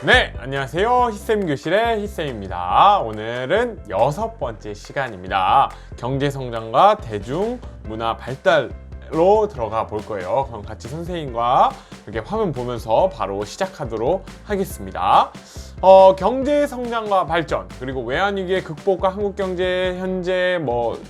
네, 안녕하세요. 히쌤교실의 히쌤입니다. 오늘은 6번째 시간입니다. 경제성장과 대중문화 발달로 들어가 볼 거예요. 그럼 같이 선생님과 이렇게 화면 보면서 바로 시작하도록 하겠습니다. 경제성장과 발전, 그리고 외환위기의 극복과 한국경제 현재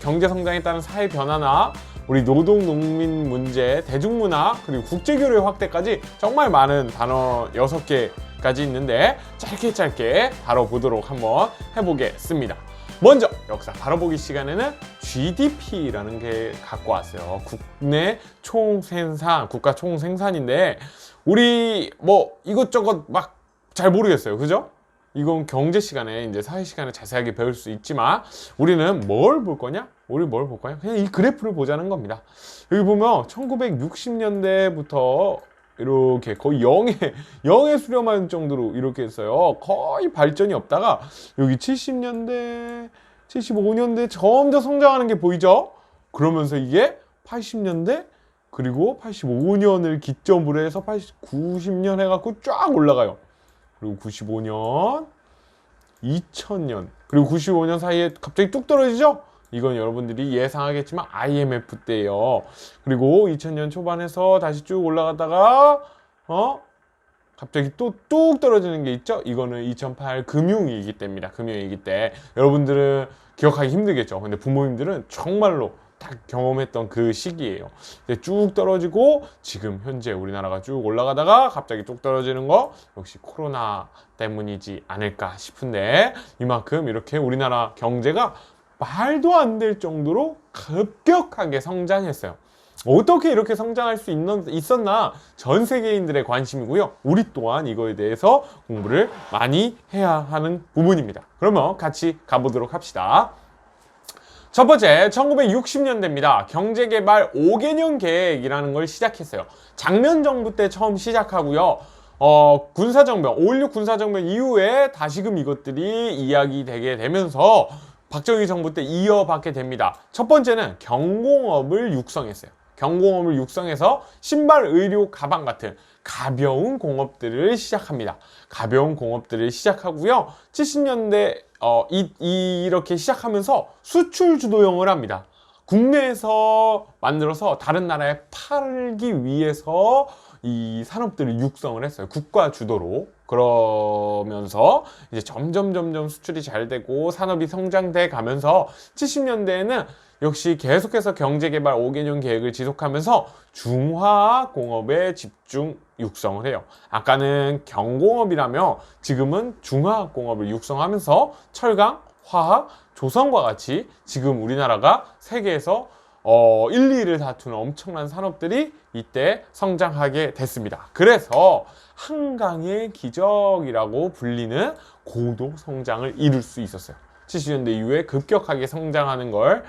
경제성장에 따른 사회 변화나 우리 노동, 농민 문제, 대중문화, 그리고 국제교류 확대까지 정말 많은 단어 6개까지 있는데 짧게 바로 보도록 한번 해보겠습니다. 먼저 역사 바로 보기 시간에는 GDP라는 게 갖고 왔어요. 국내 총생산, 국가 총생산인데 우리 이것저것 막 잘 모르겠어요. 그죠? 이건 경제 시간에, 이제 사회 시간에 자세하게 배울 수 있지만 우리는 뭘 볼 거냐? 우리 뭘 볼 거냐? 그냥 이 그래프를 보자는 겁니다. 여기 보면 1960년대부터 이렇게 거의 0에 수렴할 정도로 이렇게 했어요. 거의 발전이 없다가 여기 70년대, 75년대 점점 성장하는 게 보이죠? 그러면서 이게 80년대 그리고 85년을 기점으로 해서 90년 해갖고 쫙 올라가요. 그리고 95년, 2000년, 그리고 95년 사이에 갑자기 뚝 떨어지죠? 이건 여러분들이 예상하겠지만 IMF 때예요. 그리고 2000년 초반에서 다시 쭉 올라갔다가 갑자기 또 뚝 떨어지는 게 있죠? 이거는 2008 금융위기 때입니다. 금융위기 때. 여러분들은 기억하기 힘들겠죠? 근데 부모님들은 정말로 딱 경험했던 그 시기예요. 쭉 떨어지고 지금 현재 우리나라가 쭉 올라가다가 갑자기 뚝 떨어지는 거 역시 코로나 때문이지 않을까 싶은데, 이만큼 이렇게 우리나라 경제가 말도 안 될 정도로 급격하게 성장했어요. 어떻게 이렇게 성장할 수 있었나 전 세계인들의 관심이고요. 우리 또한 이거에 대해서 공부를 많이 해야 하는 부분입니다. 그러면 같이 가보도록 합시다. 첫 번째, 1960년대입니다. 경제개발 5개년 계획이라는 걸 시작했어요. 장면 정부 때 처음 시작하고요. 군사정변, 5.16 군사정변 이후에 다시금 이것들이 이야기되게 되면서 박정희 정부 때 이어받게 됩니다. 첫 번째는 경공업을 육성했어요. 경공업을 육성해서 신발, 의료, 가방 같은 가벼운 공업들을 시작합니다. 가벼운 공업들을 시작하고요. 70년대 이렇게 시작하면서 수출 주도형을 합니다. 국내에서 만들어서 다른 나라에 팔기 위해서 이 산업들을 육성을 했어요. 국가 주도로. 그러면서 이제 점점 수출이 잘 되고 산업이 성장돼 가면서 70년대에는 역시 계속해서 경제개발 5개년 계획을 지속하면서 중화공업에 집중 육성을 해요. 아까는 경공업이라며 지금은 중화공업을 육성하면서 철강, 화학, 조선과 같이 지금 우리나라가 세계에서 1, 2위를 다투는 엄청난 산업들이 이때 성장하게 됐습니다. 그래서 한강의 기적이라고 불리는 고도 성장을 이룰 수 있었어요. 70년대 이후에 급격하게 성장하는 걸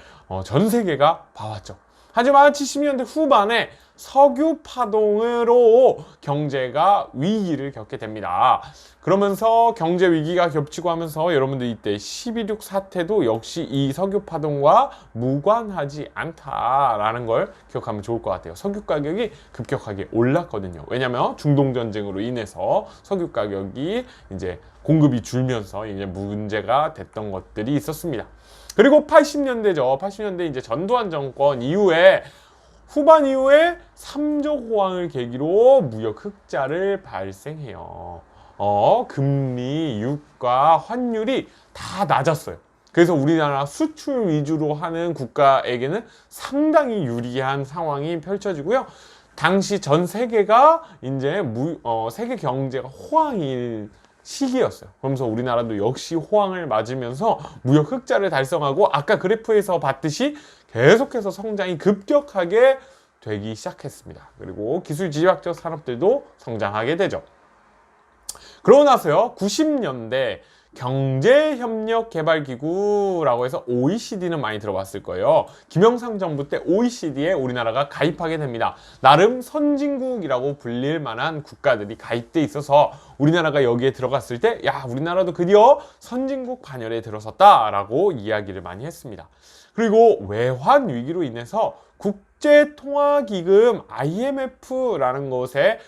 전 세계가 봐왔죠. 하지만 70년대 후반에 석유 파동으로 경제가 위기를 겪게 됩니다. 그러면서 경제 위기가 겹치고 하면서 여러분들 이때 12.6 사태도 역시 이 석유 파동과 무관하지 않다라는 걸 기억하면 좋을 것 같아요. 석유 가격이 급격하게 올랐거든요. 왜냐면 중동 전쟁으로 인해서 석유 가격이 이제 공급이 줄면서 이제 문제가 됐던 것들이 있었습니다. 그리고 80년대죠. 80년대 이제 전두환 정권 이후에 후반 이후에 3조 호황을 계기로 무역 흑자를 발생해요. 금리, 유가, 환율이 다 낮았어요. 그래서 우리나라 수출 위주로 하는 국가에게는 상당히 유리한 상황이 펼쳐지고요. 당시 전 세계가 이제 세계 경제가 호황일 시기였어요. 그러면서 우리나라도 역시 호황을 맞으면서 무역 흑자를 달성하고 아까 그래프에서 봤듯이 계속해서 성장이 급격하게 되기 시작했습니다. 그리고 기술지휘학적 산업들도 성장하게 되죠. 그러고 나서요, 90년대 경제협력개발기구라고 해서 OECD는 많이 들어봤을 거예요. 김영삼 정부 때 OECD에 우리나라가 가입하게 됩니다. 나름 선진국이라고 불릴 만한 국가들이 가입돼 있어서 우리나라가 여기에 들어갔을 때 야, 우리나라도 드디어 선진국 반열에 들어섰다라고 이야기를 많이 했습니다. 그리고 외환 위기로 인해서 국제통화기금 IMF라는 것에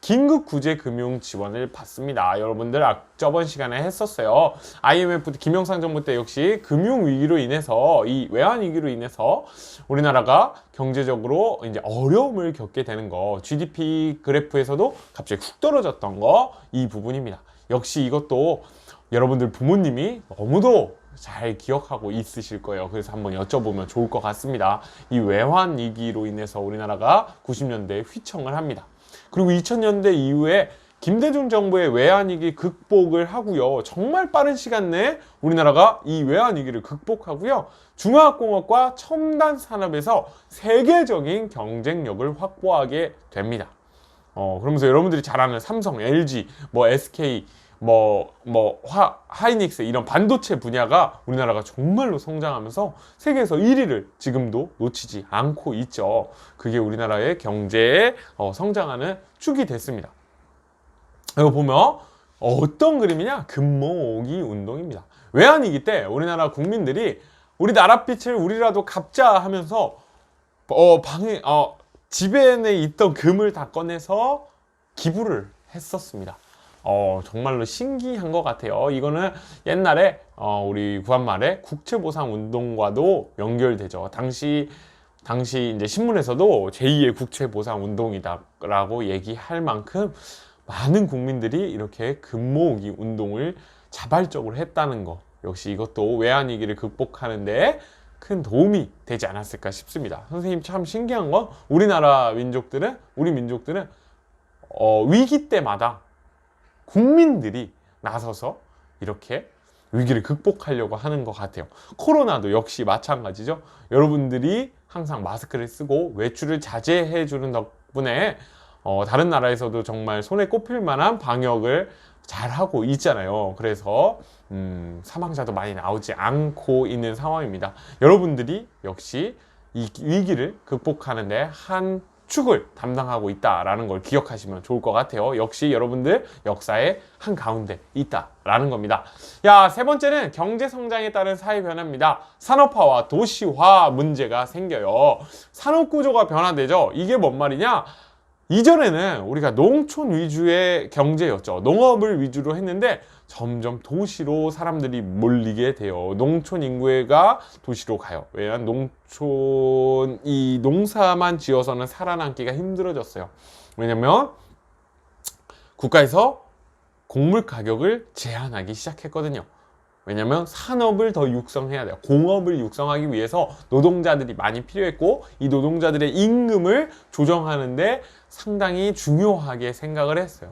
긴급 구제 금융 지원을 받습니다. 여러분들 저번 시간에 했었어요. IMF 김영삼 정부 때 역시 금융 위기로 인해서 이 외환 위기로 인해서 우리나라가 경제적으로 이제 어려움을 겪게 되는 거, GDP 그래프에서도 갑자기 훅 떨어졌던 거, 이 부분입니다. 역시 이것도 여러분들 부모님이 너무도 잘 기억하고 있으실 거예요. 그래서 한번 여쭤보면 좋을 것 같습니다. 이 외환 위기로 인해서 우리나라가 90년대에 휘청을 합니다. 그리고 2000년대 이후에 김대중 정부의 외환위기 극복을 하고요. 정말 빠른 시간 내에 우리나라가 이 외환위기를 극복하고요. 중화학공업과 첨단 산업에서 세계적인 경쟁력을 확보하게 됩니다. 그러면서 여러분들이 잘 아는 삼성, LG, SK, 하이닉스 이런 반도체 분야가 우리나라가 정말로 성장하면서 세계에서 1위를 지금도 놓치지 않고 있죠. 그게 우리나라의 경제에 성장하는 축이 됐습니다. 이거 보면 어떤 그림이냐? 금모으기 운동입니다. 외환위기 때 우리나라 국민들이 우리 나라 빛을 우리라도 갚자 하면서 집에 있던 금을 다 꺼내서 기부를 했었습니다. 정말로 신기한 것 같아요. 이거는 옛날에 우리 구한말의 국채보상운동과도 연결되죠. 당시 이제 신문에서도 제2의 국채보상운동이다라고 얘기할 만큼 많은 국민들이 이렇게 금 모으기 운동을 자발적으로 했다는 거. 역시 이것도 외환위기를 극복하는데 큰 도움이 되지 않았을까 싶습니다. 선생님 참 신기한 건 우리 민족들은 위기 때마다 국민들이 나서서 이렇게 위기를 극복하려고 하는 것 같아요. 코로나도 역시 마찬가지죠. 여러분들이 항상 마스크를 쓰고 외출을 자제해 주는 덕분에 다른 나라에서도 정말 손에 꼽힐 만한 방역을 잘하고 있잖아요. 그래서 사망자도 많이 나오지 않고 있는 상황입니다. 여러분들이 역시 이 위기를 극복하는데 한 축을 담당하고 있다라는 걸 기억하시면 좋을 것 같아요. 역시 여러분들 역사의 한가운데 있다라는 겁니다. 세 번째는 경제 성장에 따른 사회 변화입니다. 산업화와 도시화 문제가 생겨요. 산업 구조가 변화되죠. 이게 뭔 말이냐? 이전에는 우리가 농촌 위주의 경제였죠. 농업을 위주로 했는데 점점 도시로 사람들이 몰리게 돼요. 농촌 인구가 도시로 가요. 왜냐하면 이 농사만 지어서는 살아남기가 힘들어졌어요. 왜냐면 국가에서 곡물 가격을 제한하기 시작했거든요. 왜냐면 산업을 더 육성해야 돼요. 공업을 육성하기 위해서 노동자들이 많이 필요했고 이 노동자들의 임금을 조정하는데 상당히 중요하게 생각을 했어요.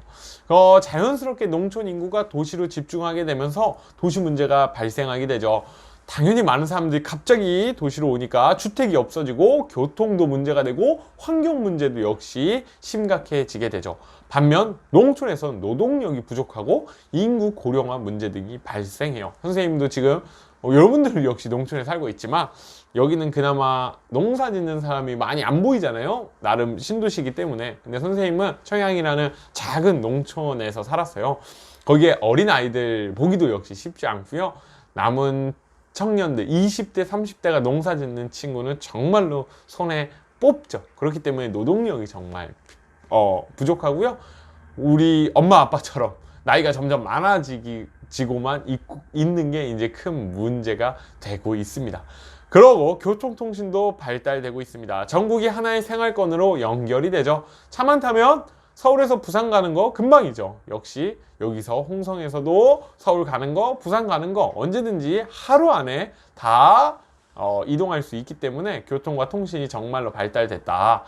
자연스럽게 농촌 인구가 도시로 집중하게 되면서 도시 문제가 발생하게 되죠. 당연히 많은 사람들이 갑자기 도시로 오니까 주택이 없어지고 교통도 문제가 되고 환경 문제도 역시 심각해지게 되죠. 반면 농촌에서는 노동력이 부족하고 인구 고령화 문제 등이 발생해요. 선생님도 지금 여러분들 역시 농촌에 살고 있지만 여기는 그나마 농사 짓는 사람이 많이 안 보이잖아요. 나름 신도시이기 때문에. 근데 선생님은 청양이라는 작은 농촌에서 살았어요. 거기에 어린 아이들 보기도 역시 쉽지 않고요. 남은 청년들 20대 30대가 농사 짓는 친구는 정말로 손에 뽑죠. 그렇기 때문에 노동력이 정말 부족하고요. 우리 엄마 아빠처럼 나이가 점점 많아지고만 있는 게 이제 큰 문제가 되고 있습니다. 그러고 교통통신도 발달되고 있습니다. 전국이 하나의 생활권으로 연결이 되죠. 차만 타면 서울에서 부산 가는 거 금방이죠. 역시 여기서 홍성에서도 서울 가는 거, 부산 가는 거 언제든지 하루 안에 다 이동할 수 있기 때문에 교통과 통신이 정말로 발달됐다.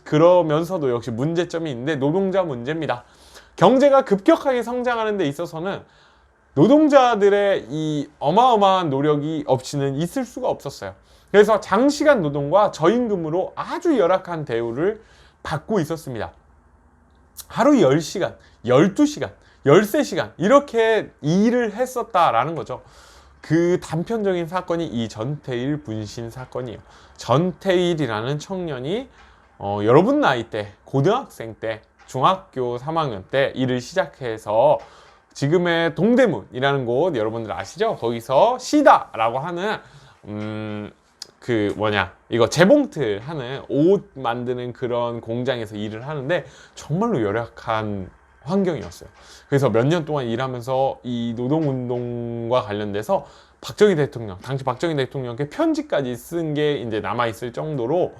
그러면서도 역시 문제점이 있는데 노동자 문제입니다. 경제가 급격하게 성장하는 데 있어서는 노동자들의 이 어마어마한 노력이 없이는 있을 수가 없었어요. 그래서 장시간 노동과 저임금으로 아주 열악한 대우를 받고 있었습니다. 하루 10시간, 12시간, 13시간 이렇게 일을 했었다라는 거죠. 그 단편적인 사건이 이 전태일 분신 사건이에요. 전태일이라는 청년이 여러분 나이 때, 고등학생 때, 중학교 3학년 때 일을 시작해서 지금의 동대문이라는 곳 여러분들 아시죠? 거기서 시다라고 하는 이거 재봉틀 하는 옷 만드는 그런 공장에서 일을 하는데 정말로 열악한 환경이었어요. 그래서 몇 년 동안 일하면서 이 노동운동과 관련돼서 당시 박정희 대통령께 편지까지 쓴 게 이제 남아있을 정도로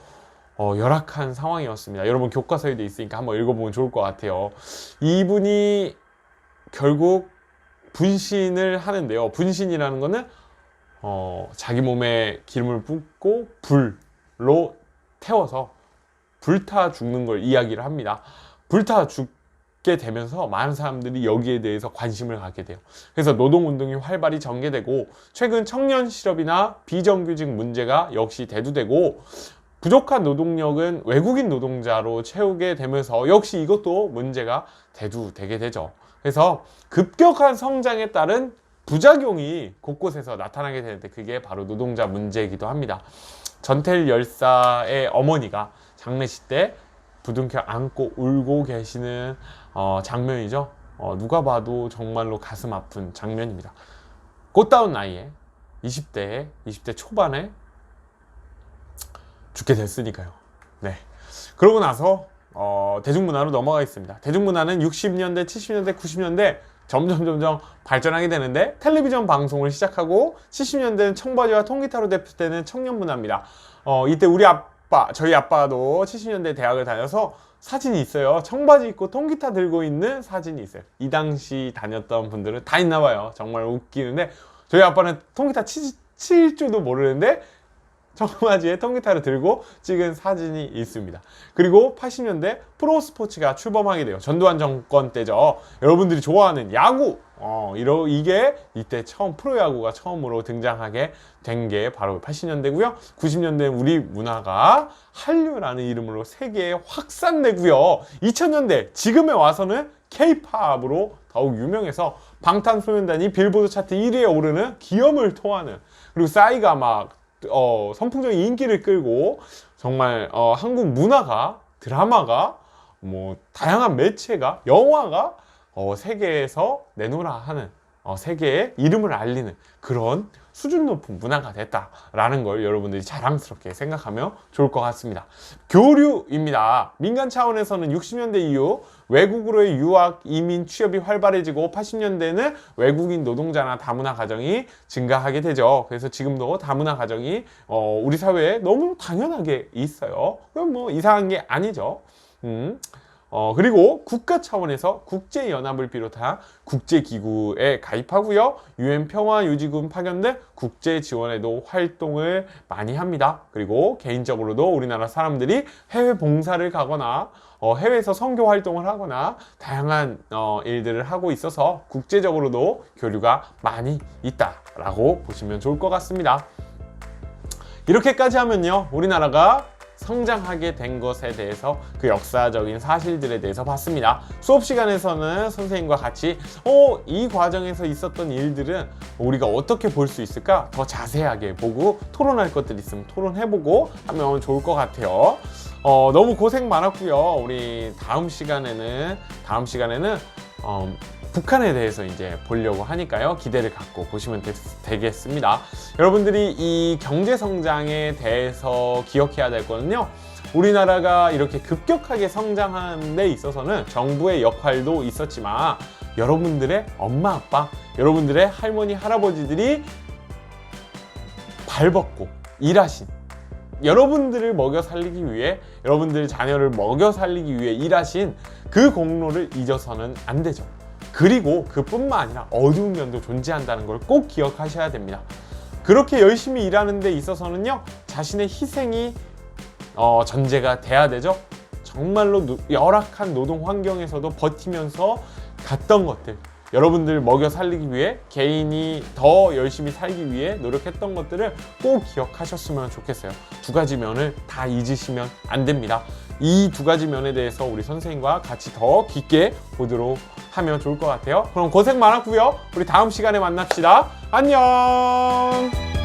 열악한 상황이었습니다. 여러분 교과서에도 있으니까 한번 읽어보면 좋을 것 같아요. 이분이 결국 분신을 하는데요. 분신이라는 거는 자기 몸에 기름을 붓고 불로 태워서 불타 죽는 걸 이야기를 합니다. 불타 죽게 되면서 많은 사람들이 여기에 대해서 관심을 갖게 돼요. 그래서 노동운동이 활발히 전개되고 최근 청년 실업이나 비정규직 문제가 역시 대두되고 부족한 노동력은 외국인 노동자로 채우게 되면서 역시 이것도 문제가 대두되게 되죠. 그래서 급격한 성장에 따른 부작용이 곳곳에서 나타나게 되는데 그게 바로 노동자 문제이기도 합니다. 전태일 열사의 어머니가 장례식 때 부둥켜 안고 울고 계시는 장면이죠. 누가 봐도 정말로 가슴 아픈 장면입니다. 꽃다운 나이에 20대 초반에 죽게 됐으니까요. 네. 그러고 나서 대중문화로 넘어가 있습니다. 대중문화는 60년대, 70년대, 90년대 점점 발전하게 되는데 텔레비전 방송을 시작하고 70년대는 청바지와 통기타로 대표되는 청년문화입니다. 이때 저희 아빠도 70년대 대학을 다녀서 사진이 있어요. 청바지 입고 통기타 들고 있는 사진이 있어요. 이 당시 다녔던 분들은 다 있나 봐요. 정말 웃기는데 저희 아빠는 통기타 칠 줄도 모르는데 청바지에 통기타를 들고 찍은 사진이 있습니다. 그리고 80년대 프로스포츠가 출범하게 돼요. 전두환 정권 때죠. 여러분들이 좋아하는 야구! 이게 이때 프로야구가 처음으로 등장하게 된 게 바로 80년대고요. 90년대는 우리 문화가 한류라는 이름으로 세계에 확산되고요. 2000년대 지금에 와서는 K-팝으로 더욱 유명해서 방탄소년단이 빌보드 차트 1위에 오르는 기염을 토하는, 그리고 싸이가 막 선풍적인 인기를 끌고 정말 한국 문화가, 드라마가, 다양한 매체가, 영화가 세계에서 내놓으라 하는, 세계에 이름을 알리는 그런 수준 높은 문화가 됐다라는 걸 여러분들이 자랑스럽게 생각하면 좋을 것 같습니다. 교류입니다. 민간 차원에서는 60년대 이후 외국으로의 유학, 이민, 취업이 활발해지고 80년대에는 외국인 노동자나 다문화 가정이 증가하게 되죠. 그래서 지금도 다문화 가정이 우리 사회에 너무 당연하게 있어요. 그건 이상한 게 아니죠. 그리고 국가 차원에서 국제연합을 비롯한 국제기구에 가입하고요. UN 평화유지군 파견 등 국제 지원에도 활동을 많이 합니다. 그리고 개인적으로도 우리나라 사람들이 해외 봉사를 가거나 해외에서 선교 활동을 하거나 다양한 일들을 하고 있어서 국제적으로도 교류가 많이 있다라고 보시면 좋을 것 같습니다. 이렇게까지 하면요, 우리나라가 성장하게 된 것에 대해서 그 역사적인 사실들에 대해서 봤습니다. 수업 시간에서는 선생님과 같이 이 과정에서 있었던 일들은 우리가 어떻게 볼 수 있을까 더 자세하게 보고 토론할 것들 있으면 토론해보고 하면 좋을 것 같아요. 너무 고생 많았고요. 우리 다음 시간에는 북한에 대해서 이제 보려고 하니까요. 기대를 갖고 보시면 되겠습니다. 여러분들이 이 경제 성장에 대해서 기억해야 될 거는요, 우리나라가 이렇게 급격하게 성장하는 데 있어서는 정부의 역할도 있었지만 여러분들의 엄마 아빠, 여러분들의 할머니 할아버지들이 발벗고 일하신, 여러분들을 먹여 살리기 위해, 여러분들 자녀를 먹여 살리기 위해 일하신 그 공로를 잊어서는 안 되죠. 그리고 그뿐만 아니라 어두운 면도 존재한다는 걸 꼭 기억하셔야 됩니다. 그렇게 열심히 일하는 데 있어서는요, 자신의 희생이 전제가 돼야 되죠. 정말로 열악한 노동 환경에서도 버티면서 갔던 것들, 여러분들 먹여 살리기 위해, 개인이 더 열심히 살기 위해 노력했던 것들을 꼭 기억하셨으면 좋겠어요. 두 가지 면을 다 잊으시면 안 됩니다. 이 두 가지 면에 대해서 우리 선생님과 같이 더 깊게 보도록 하면 좋을 것 같아요. 그럼 고생 많았고요. 우리 다음 시간에 만납시다. 안녕.